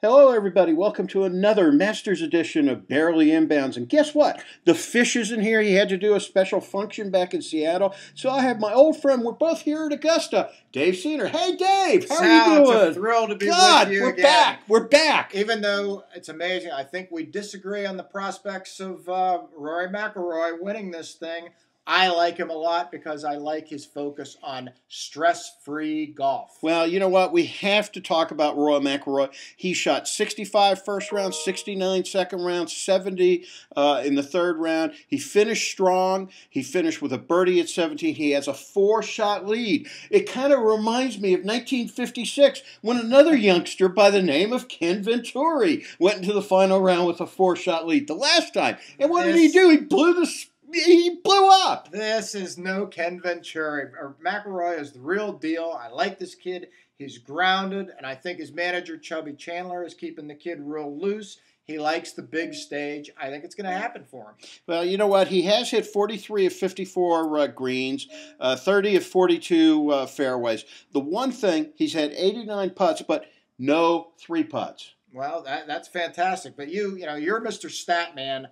Hello, everybody. Welcome to another Masters edition of Barely Inbounds. And guess what? The fish isn't here. He had to do a special function back in Seattle. So I have my old friend. We're both here at Augusta. Dave Seanor. Hey, Dave. How are you doing? It's a thrill to be with you we're again. back. We're back. Even though it's amazing, I think we disagree on the prospects of Rory McIlroy winning this thing. I like him a lot because I like his focus on stress-free golf. Well, you know what? We have to talk about Rory McIlroy. He shot 65 first round, 69 second round, 70 in the third round. He finished strong. He finished with a birdie at 17. He has a 4-shot lead. It kind of reminds me of 1956 when another youngster by the name of Ken Venturi went into the final round with a 4-shot lead the last time. And what did he do? He blew up. This is no Ken Venturi. McIlroy is the real deal. I like this kid. He's grounded, and I think his manager, Chubby Chandler, is keeping the kid real loose. He likes the big stage. I think it's going to happen for him. Well, you know what? He has hit 43 of 54 greens, 30 of 42 fairways. The one thing, he's had 89 putts, but no 3 putts. Well, that's fantastic. But you're Mr. Statman.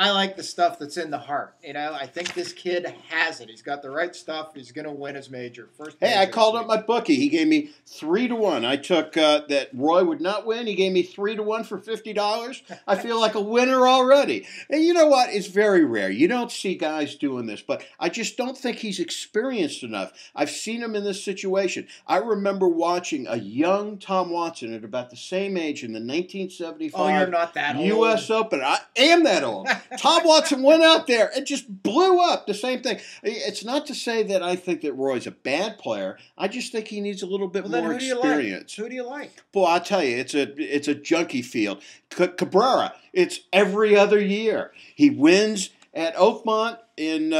I like the stuff that's in the heart. I think this kid has it. He's got the right stuff. He's going to win his major. Hey, I called up my bookie. He gave me 3-1. I took that Roy would not win. He gave me 3-1 for $50. I feel like a winner already. And you know what? It's very rare. You don't see guys doing this, but I just don't think he's experienced enough. I've seen him in this situation. I remember watching a young Tom Watson at about the same age in the 1975 you're not that old. U.S. Open. I am that old. Tom Watson went out there and just blew up. The same thing. It's not to say that I think that Roy's a bad player. I just think he needs a little bit more experience. Who do you like? Boy, I'll tell you, it's a junkie field. Cabrera, it's every other year. He wins at Oakmont in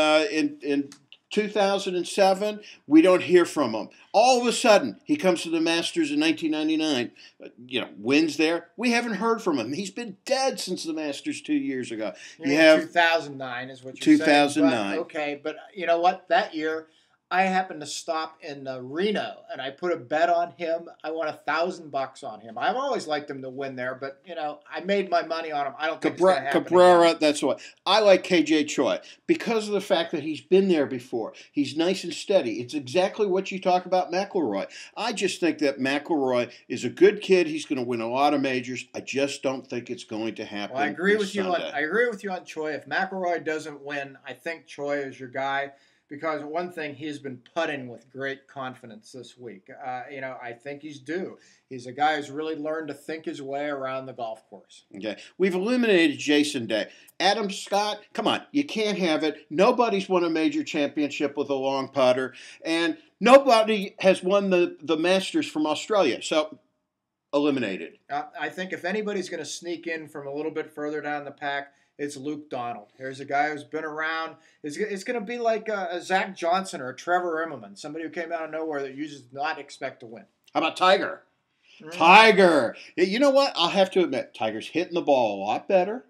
2007. We don't hear from him. All of a sudden, he comes to the Masters in 1999, wins there. We haven't heard from him. He's been dead since the Masters 2 years ago. 2009 is what you're 2009. saying. Okay, but you know what? That year, I happened to stop in Reno, and I put a bet on him. I won $1,000 on him. I've always liked him to win there, but, I made my money on him. I don't think it's going to happen Cabrera, again. that's what. I like KJ Choi because of the fact that he's been there before. He's nice and steady. It's exactly what you talk about McIlroy. I just think that McIlroy is a good kid. He's going to win a lot of majors. I just don't think it's going to happen. Well, I agree with you on Choi. If McIlroy doesn't win, I think Choi is your guy. Because one thing, he's been putting with great confidence this week. I think he's due. He's a guy who's really learned to think his way around the golf course. Okay. We've eliminated Jason Day. Adam Scott, come on, you can't have it. Nobody's won a major championship with a long putter. And nobody has won the Masters from Australia. So, eliminated. I think if anybody's going to sneak in from a little bit further down the pack, it's Luke Donald. Here's a guy who's been around. It's going to be like a Sal Johnson or a Trevor Immelman, somebody who came out of nowhere that you just not expect to win. How about Tiger? Tiger. You know what? I'll have to admit, Tiger's hitting the ball a lot better.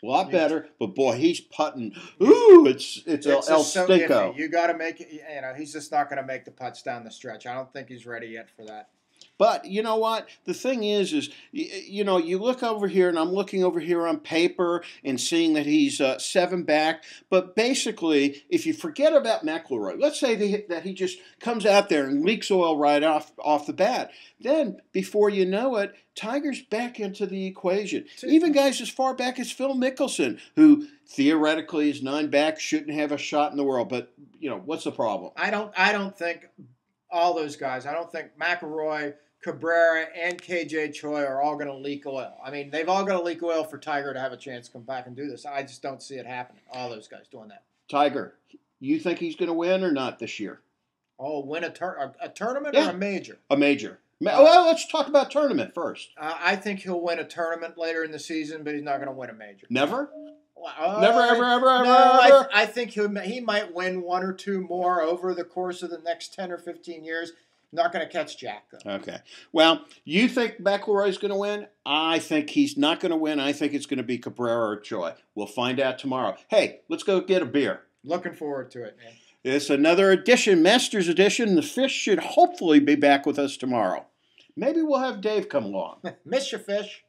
But boy, he's putting. Ooh, it's El Stinko. You got to make it. He's just not going to make the putts down the stretch. I don't think he's ready yet for that. But you know what? The thing is you look over here, and I'm looking over here on paper and seeing that he's 7 back. But basically, if you forget about McIlroy, let's say that he just comes out there and leaks oil right off the bat. Then, before you know it, Tiger's back into the equation. Even guys as far back as Phil Mickelson, who theoretically is 9 back, shouldn't have a shot in the world. But, what's the problem? I don't think all those guys, I don't think McIlroy, Cabrera, and KJ Choi are all going to leak oil. I mean, they've all got to leak oil for Tiger to have a chance to come back and do this. I just don't see it happening. All those guys doing that. Tiger, you think he's going to win or not this year? Oh, win a tournament or a major? A major. Well, let's talk about tournament first. I think he'll win a tournament later in the season, but he's not going to win a major. Never? Never, ever. I think he might win 1 or 2 more over the course of the next 10 or 15 years. Not going to catch Jack, though. Okay. Well, you think McIlroy's going to win? I think he's not going to win. I think it's going to be Cabrera or Choi. We'll find out tomorrow. Hey, let's go get a beer. Looking forward to it, man. It's another edition, Masters edition. The fish should hopefully be back with us tomorrow. Maybe we'll have Dave come along. Miss you, fish.